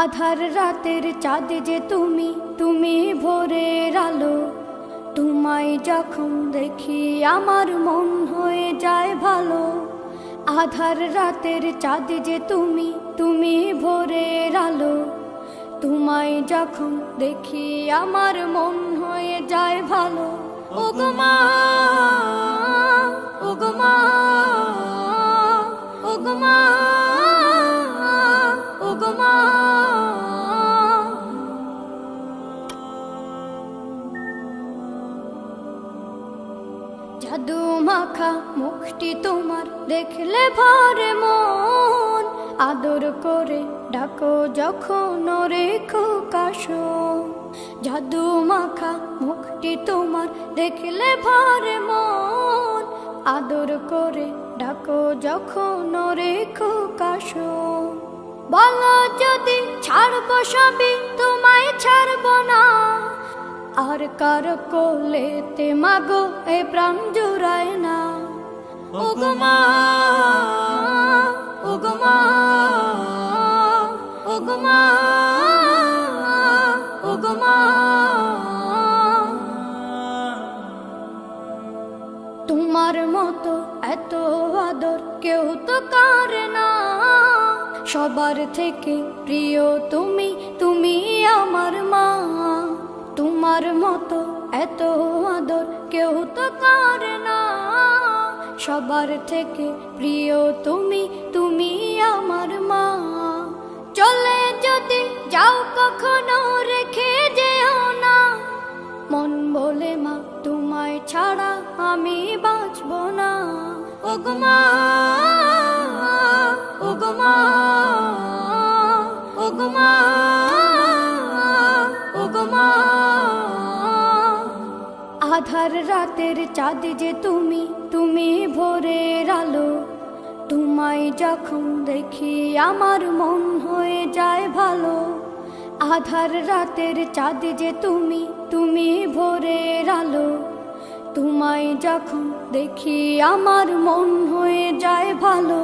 আধার রাতের চাঁদ যে তুমি, তুমি ভোরের আলো। তোমায় যখন দেখি আমার মন হয়ে যায় ভালো। আধার রাতের চাঁদ যে তুমি, তুমি ভোরের আলো। তোমায় যখন দেখি আমার মন হয়ে যায় ভালো। ওগো মা, ওগো মা, ওগো মা, ওগো মা। জাদু মাখা মুখটি তোমার দেখলে ভরে মন। আদর করে ডাকো যখন রেখো কাশো। জাদু মাখা মুখটি তোমার দেখলে ভরে মন। আদর করে ডাকো যখন রেখো কাশো। বলো যদি ছাড়বো সবই, তোমায় ছাড়বো না। আর কার কোলেতে মাগো এ প্রাণ জুড়ায় না। ওগো মা, ওগো মা, ওগো মা, ওগো মা। তোমার মতো এত আদর কেউ তো করে না। সবার থেকে প্রিয় তুমি, তুমি আমার মা। তোমার মতো এত আদর কেউ তো করে না। সবার থেকে প্রিয় তুমি, তুমি আমার মা। চলে যদি যাও কখনো রেখে যেও না। মন বলে মা তোমায় ছাড়া আমি বাঁচব না। ওগো মা, ওগো মা, ওগো মা, ওগো মা। আধার রাতের চাঁদ যে তুমি, তুমি ভোরের আলো। তোমায় যখন দেখি আমার মন হয়ে যায় ভালো। আধার রাতের চাঁদ যে তুমি, তুমি ভোরের আলো। তোমায় যখন দেখি আমার মন হয়ে যায় ভালো।